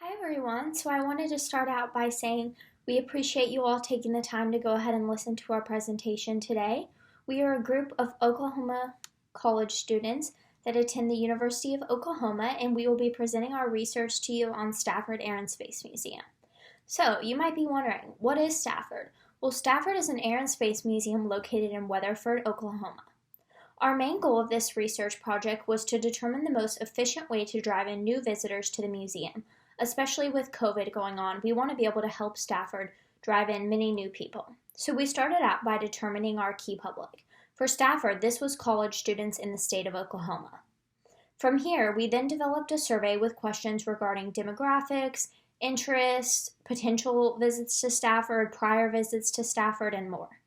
Hi everyone. So I wanted to start out by saying we appreciate you all taking the time to go ahead and listen to our presentation today. We are a group of Oklahoma college students that attend the University of Oklahoma, and we will be presenting our research to you on Stafford Air and Space Museum. So you might be wondering, what is Stafford? Well, Stafford is an air and space museum located in Weatherford, Oklahoma. Our main goal of this research project was to determine the most efficient way to drive in new visitors to the museum. Especially with COVID going on, we want to be able to help Stafford drive in many new people. So we started out by determining our key public. For Stafford, this was college students in the state of Oklahoma. From here, we then developed a survey with questions regarding demographics, interests, potential visits to Stafford, prior visits to Stafford, and more.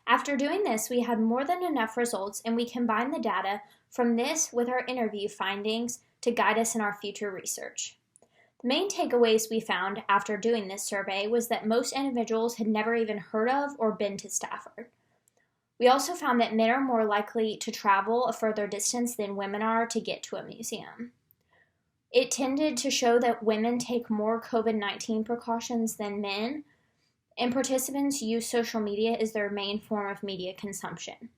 After doing this, we had more than enough results, and we combined the data from this with our interview findings to guide us in our future research. The main takeaways we found after doing this survey was that most individuals had never even heard of or been to Stafford. We also found that men are more likely to travel a further distance than women are to get to a museum. It tended to show that women take more COVID-19 precautions than men, and participants use social media as their main form of media consumption.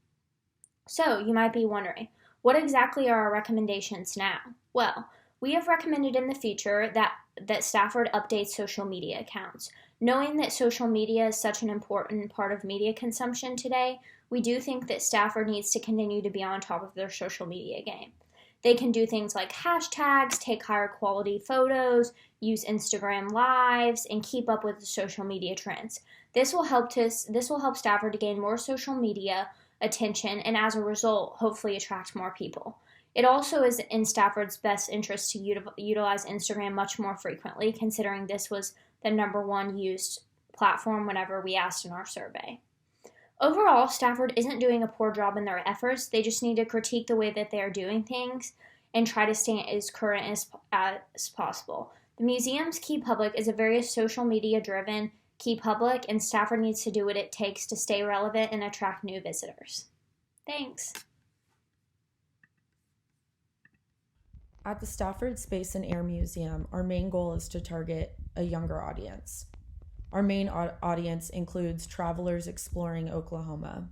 So, you might be wondering, what exactly are our recommendations now? Well, we have recommended in the future that Stafford updates social media accounts. Knowing that social media is such an important part of media consumption today, we do think that Stafford needs to continue to be on top of their social media game. They can do things like hashtags, take higher quality photos, use Instagram Lives, and keep up with the social media trends. This will help Stafford to gain more social media attention, and as a result, hopefully attract more people. It also is in Stafford's best interest to utilize Instagram much more frequently, considering this was the number one used platform whenever we asked in our survey. Overall, Stafford isn't doing a poor job in their efforts. They just need to critique the way that they are doing things and try to stay as current as possible. The museum's key public is a very social media driven key public, and Stafford needs to do what it takes to stay relevant and attract new visitors. Thanks. At the Stafford Space and Air Museum, our main goal is to target a younger audience. Our main audience includes travelers exploring Oklahoma.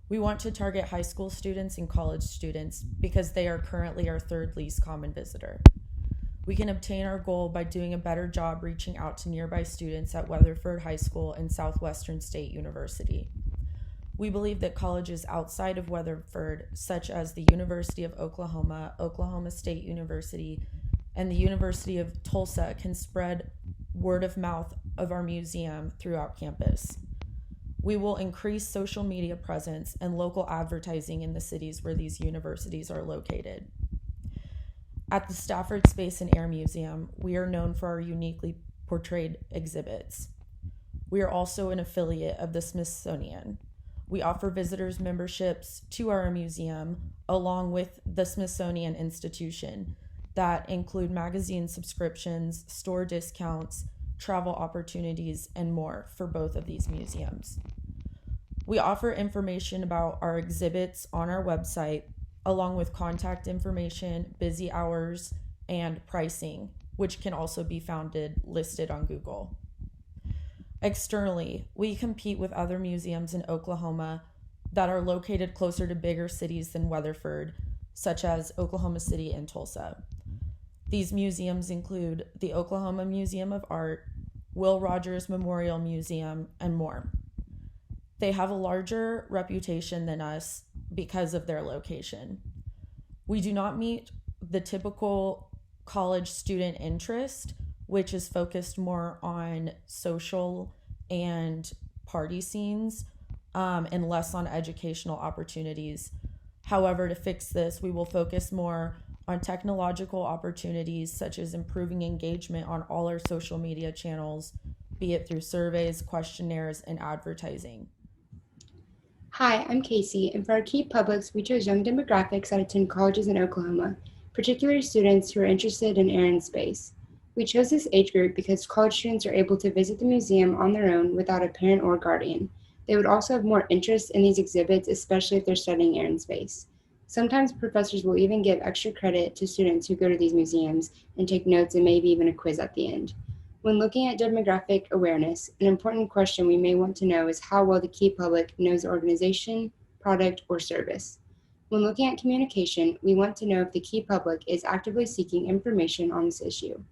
We want to target high school students and college students because they are currently our third least common visitor. We can obtain our goal by doing a better job reaching out to nearby students at Weatherford High School and Southwestern State University. We believe that colleges outside of Weatherford, such as the University of Oklahoma, Oklahoma State University, and the University of Tulsa, can spread word of mouth of our museum throughout campus. We will increase social media presence and local advertising in the cities where these universities are located. At the Stafford Space and Air Museum, we are known for our uniquely portrayed exhibits. We are also an affiliate of the Smithsonian. We offer visitors memberships to our museum along with the Smithsonian Institution that include magazine subscriptions, store discounts, travel opportunities, and more for both of these museums. We offer information about our exhibits on our website, along with contact information, busy hours, and pricing, which can also be listed on Google. Externally, we compete with other museums in Oklahoma that are located closer to bigger cities than Weatherford, such as Oklahoma City and Tulsa. These museums include the Oklahoma Museum of Art, Will Rogers Memorial Museum, and more. They have a larger reputation than us because of their location. We do not meet the typical college student interest, which is focused more on social and party scenes and less on educational opportunities. However, to fix this, we will focus more on technological opportunities such as improving engagement on all our social media channels, be it through surveys, questionnaires, and advertising. Hi, I'm Casey, and for our key publics, we chose young demographics that attend colleges in Oklahoma, particularly students who are interested in air and space. We chose this age group because college students are able to visit the museum on their own without a parent or guardian. They would also have more interest in these exhibits, especially if they're studying air and space. Sometimes professors will even give extra credit to students who go to these museums and take notes and maybe even a quiz at the end. When looking at demographic awareness, an important question we may want to know is how well the key public knows the organization, product, or service. When looking at communication, we want to know if the key public is actively seeking information on this issue.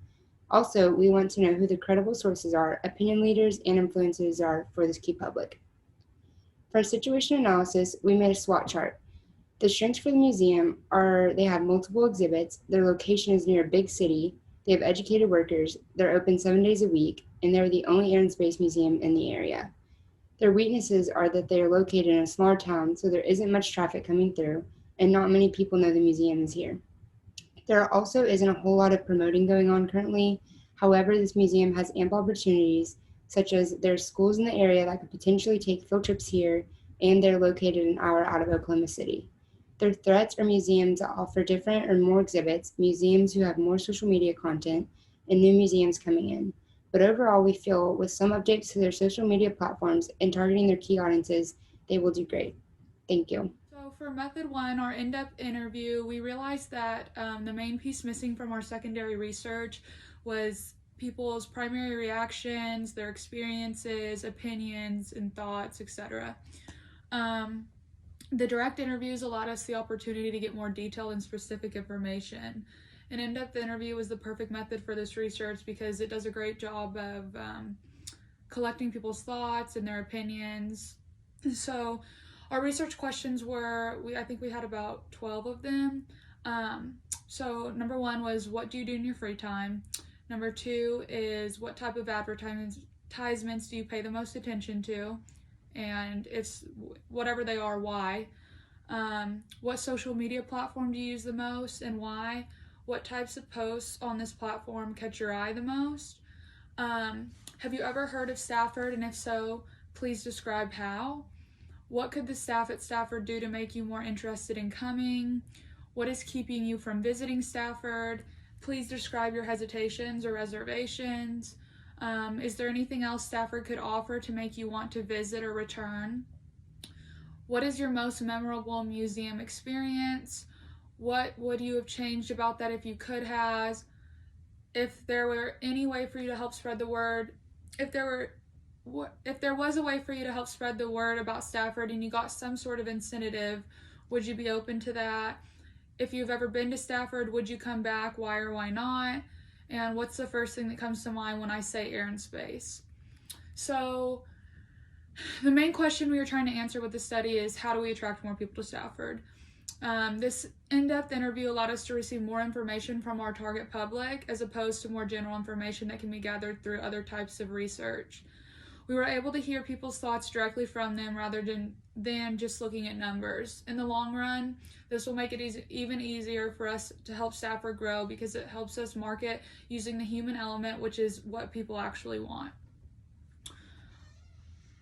Also, we want to know who the credible sources are, opinion leaders, and influencers are for this key public. For situation analysis, we made a SWOT chart. The strengths for the museum are they have multiple exhibits, their location is near a big city, they have educated workers, they're open 7 days a week, and they're the only air and space museum in the area. Their weaknesses are that they are located in a smaller town, so there isn't much traffic coming through, and not many people know the museum is here. There also isn't a whole lot of promoting going on currently. However, this museum has ample opportunities, such as there's schools in the area that could potentially take field trips here, and they're located an hour out of Oklahoma City. Their threats are museums that offer different or more exhibits, museums who have more social media content, and new museums coming in. But overall, we feel with some updates to their social media platforms and targeting their key audiences, they will do great. Thank you. So for method 1, our in-depth interview, we realized that the main piece missing from our secondary research was people's primary reactions, their experiences, opinions, and thoughts, etc. The direct interviews allowed us the opportunity to get more detailed and specific information. An in-depth interview was the perfect method for this research because it does a great job of collecting people's thoughts and their opinions. So our research questions were, I think we had about 12 of them. So number 1 was, what do you do in your free time? Number 2 is, what type of advertisements do you pay the most attention to? And it's whatever they are, why? What social media platform do you use the most and why? What types of posts on this platform catch your eye the most? Have you ever heard of Stafford, and if so, please describe how? What could the staff at Stafford do to make you more interested in coming? What is keeping you from visiting Stafford? Please describe your hesitations or reservations. Is there anything else Stafford could offer to make you want to visit or return? What is your most memorable museum experience? What would you have changed about that if you could have? If there were any way for you to help spread the word, if there was a way for you to help spread the word about Stafford and you got some sort of incentive, would you be open to that? If you've ever been to Stafford, would you come back? Why or why not? And what's the first thing that comes to mind when I say air and space? So the main question we were trying to answer with the study is, how do we attract more people to Stafford? This in-depth interview allowed us to receive more information from our target public as opposed to more general information that can be gathered through other types of research. We were able to hear people's thoughts directly from them rather than just looking at numbers. In the long run, this will make it even easier for us to help Stafford grow because it helps us market using the human element, which is what people actually want.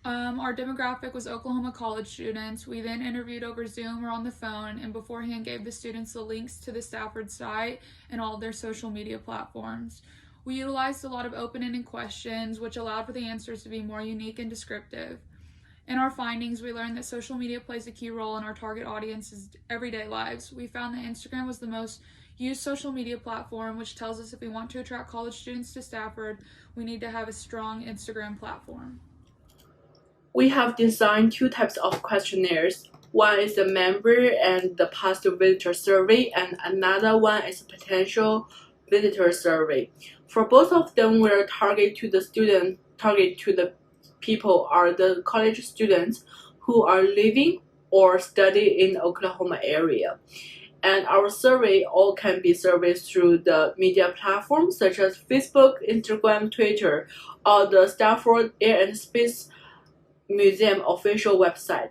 Our demographic was Oklahoma college students. We then interviewed over Zoom or on the phone, and beforehand gave the students the links to the Stafford site and all of their social media platforms. We utilized a lot of open-ended questions, which allowed for the answers to be more unique and descriptive. In our findings, we learned that social media plays a key role in our target audience's everyday lives. We found that Instagram was the most used social media platform, which tells us if we want to attract college students to Stafford, we need to have a strong Instagram platform. We have designed 2 types of questionnaires. One is the member and the past visitor survey, and another one is a potential visitor survey. For both of them, we're target to the people are the college students who are living or study in the Oklahoma area. And our survey all can be surveyed through the media platforms such as Facebook, Instagram, Twitter, or the Stafford Air and Space Museum official website.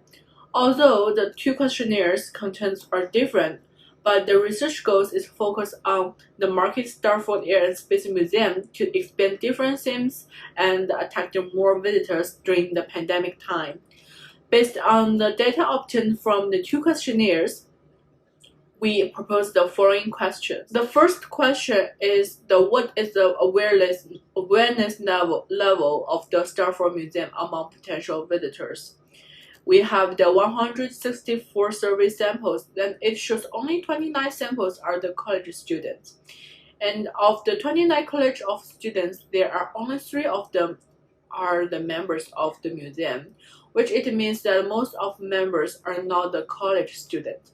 Although the 2 questionnaires' contents are different, but the research goals is focused on the market Stafford Air and Space Museum to expand different themes and attract more visitors during the pandemic time. Based on the data obtained from the 2 questionnaires, we propose the following questions. The first question is what is the awareness level of the Stafford Museum among potential visitors? we have the 164 survey samples, then it shows only 29 samples are the college students. And of the 29 college of students, there are only 3 of them are the members of the museum, which it means that most of members are not the college students.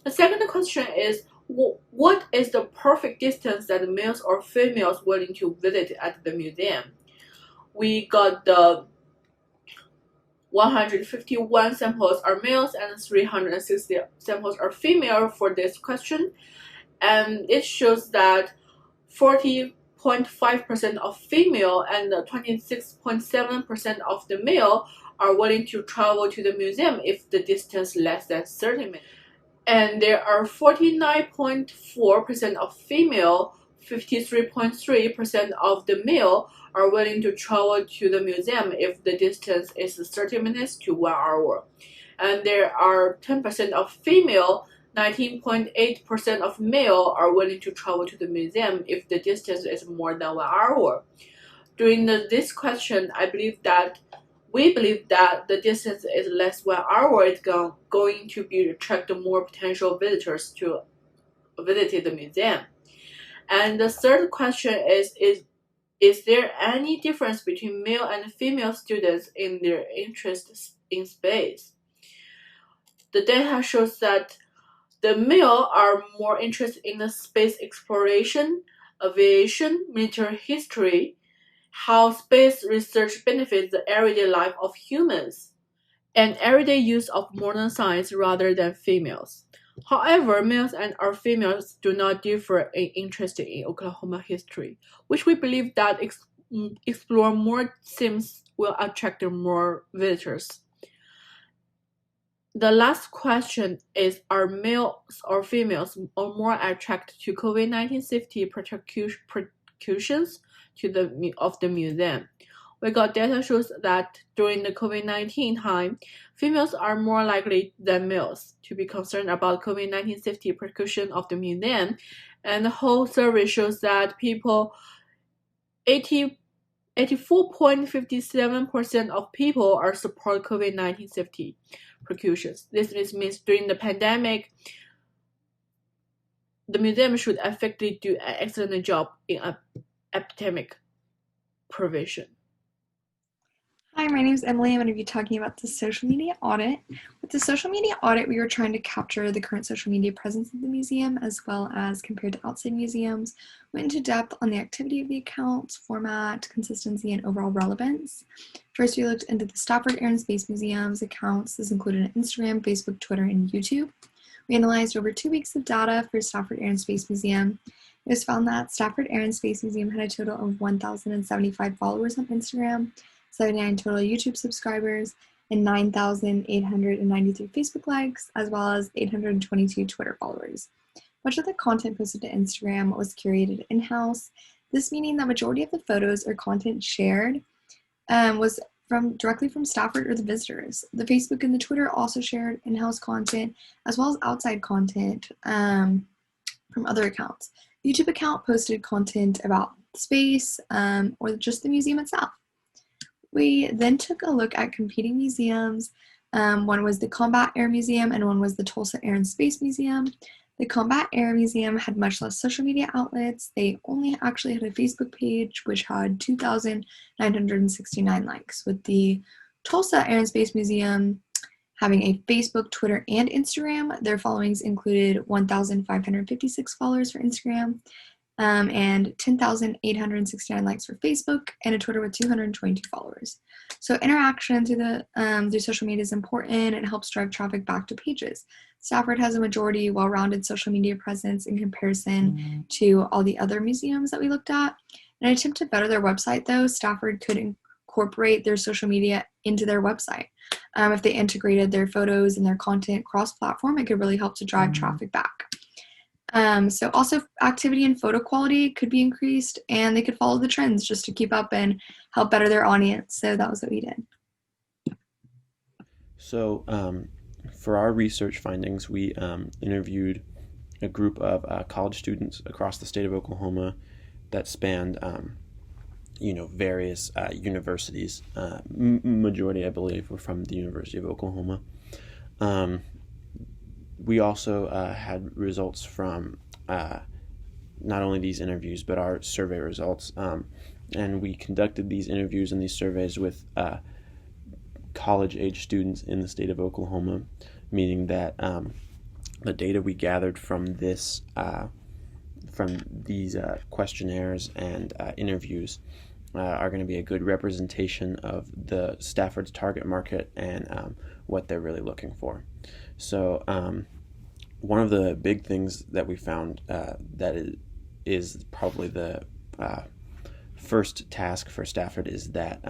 The second question is, what is the perfect distance that males or females willing to visit at the museum? We got the 151 samples are males and 360 samples are female for this question, and it shows that 40.5% of female and 26.7% of the male are willing to travel to the museum if the distance less than 30 minutes. And there are 49.4% of female, 53.3% of the male are willing to travel to the museum if the distance is 30 minutes to 1 hour. And there are 10% of female, 19.8% of male are willing to travel to the museum if the distance is more than 1 hour. During this question, we believe that the distance is less 1 hour, it's going to attract more potential visitors to visit the museum. And the third question is there any difference between male and female students in their interest in space? The data shows that the male are more interested in the space exploration, aviation, military history, how space research benefits the everyday life of humans, and everyday use of modern science rather than females. However, males and our females do not differ in interest in Oklahoma history, which we believe that explore more themes will attract more visitors. The last question is, are males or females more attracted to COVID-19 safety precautions of the museum? We got data shows that during the COVID-19 time, females are more likely than males to be concerned about COVID-19 safety precaution of the museum, and the whole survey shows that 84.57% of people are support COVID-19 safety precautions. This means during the pandemic, the museum should effectively do an excellent job in epidemic prevention. Hi, my name is Emily. I'm going to be talking about the social media audit. With the social media audit, we were trying to capture the current social media presence of the museum as well as compared to outside museums. Went into depth on the activity of the accounts, format, consistency, and overall relevance. First, we looked into the Stafford Air and Space Museum's accounts. This included Instagram, Facebook, Twitter, and YouTube. We analyzed over 2 weeks of data for Stafford Air and Space Museum. It was found that Stafford Air and Space Museum had a total of 1,075 followers on Instagram, 79 total YouTube subscribers, and 9,893 Facebook likes, as well as 822 Twitter followers. Much of the content posted to Instagram was curated in-house, this meaning that majority of the photos or content shared was directly from Stafford or the visitors. The Facebook and the Twitter also shared in-house content, as well as outside content from other accounts. The YouTube account posted content about space or just the museum itself. We then took a look at competing museums. One was the Combat Air Museum and one was the Tulsa Air and Space Museum. The Combat Air Museum had much less social media outlets. They only actually had a Facebook page, which had 2,969 likes, with the Tulsa Air and Space Museum having a Facebook, Twitter, and Instagram. Their followings included 1,556 followers for Instagram, and 10,869 likes for Facebook, and a Twitter with 222 followers. So interaction through social media is important. It helps drive traffic back to pages. Stafford has a majority well-rounded social media presence in comparison to all the other museums that we looked at. In an attempt to better their website, though, Stafford could incorporate their social media into their website. If they integrated their photos and their content cross-platform, it could really help to drive traffic back. So also activity and photo quality could be increased, and they could follow the trends just to keep up and help better their audience. So that was what we did. So for our research findings, we interviewed a group of college students across the state of Oklahoma that spanned various universities. Majority, I believe, were from the University of Oklahoma. We also had results from not only these interviews, but our survey results. And we conducted these interviews and these surveys with college-age students in the state of Oklahoma, meaning that the data we gathered from these questionnaires and interviews are going to be a good representation of the Stafford's target market and what they're really looking for. So one of the big things that we found that is probably the first task for Stafford is that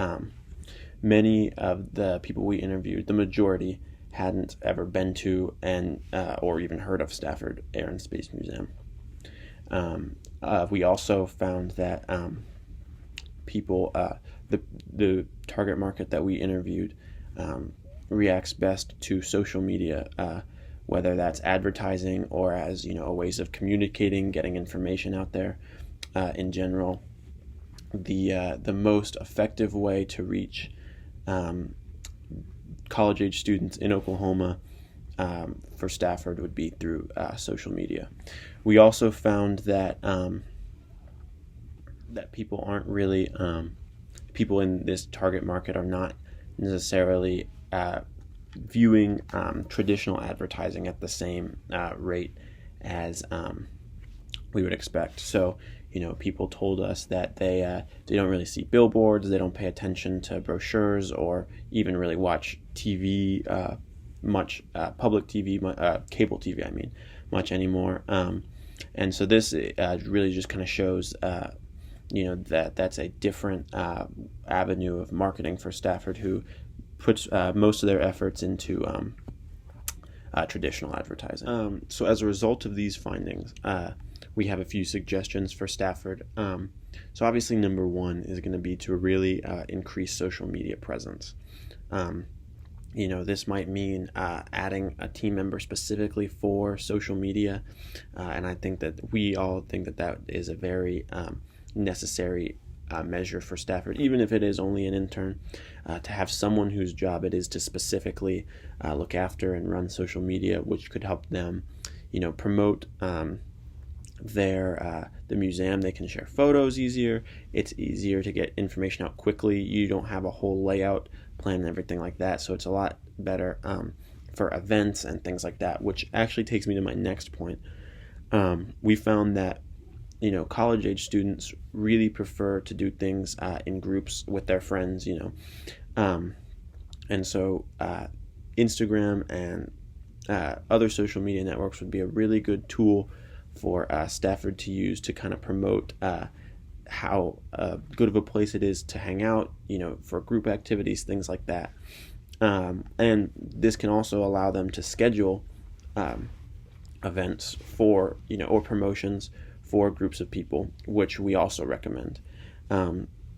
many of the people we interviewed, the majority, hadn't ever been to and or even heard of Stafford Air and Space Museum. We also found that people, the target market that we interviewed, reacts best to social media, whether that's advertising or as a ways of communicating, getting information out there. In general, the most effective way to reach college-age students in Oklahoma for Stafford would be through social media. We also found that that people aren't really people in this target market are not necessarily viewing traditional advertising at the same rate as we would expect. So, people told us that they don't really see billboards, they don't pay attention to brochures, or even really watch TV much, public TV, cable TV, I mean, much anymore. And so this really just kind of shows, that that's a different avenue of marketing for Stafford, who puts most of their efforts into traditional advertising. So as a result of these findings, we have a few suggestions for Stafford. So obviously number one is going to be to really increase social media presence. This might mean adding a team member specifically for social media, and I think that we all think that is a very necessary measure for Stafford, even if it is only an intern, to have someone whose job it is to specifically look after and run social media, which could help them, promote the museum. They can share photos easier. It's easier to get information out quickly. You don't have a whole layout plan and everything like that, so it's a lot better for events and things like that, which actually takes me to my next point. We found that college-age students really prefer to do things in groups with their friends, and so Instagram and other social media networks would be a really good tool for Stafford to use to kind of promote how good of a place it is to hang out, for group activities, things like that. And this can also allow them to schedule events for, or promotions for groups of people, which we also recommend.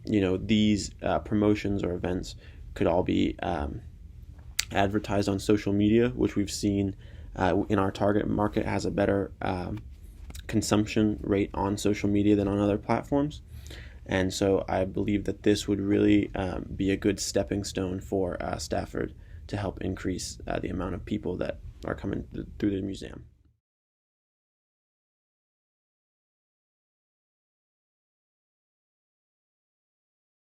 These promotions or events could all be advertised on social media, which we've seen in our target market has a better consumption rate on social media than on other platforms. And so I believe that this would really be a good stepping stone for Stafford to help increase the amount of people that are coming through the museum.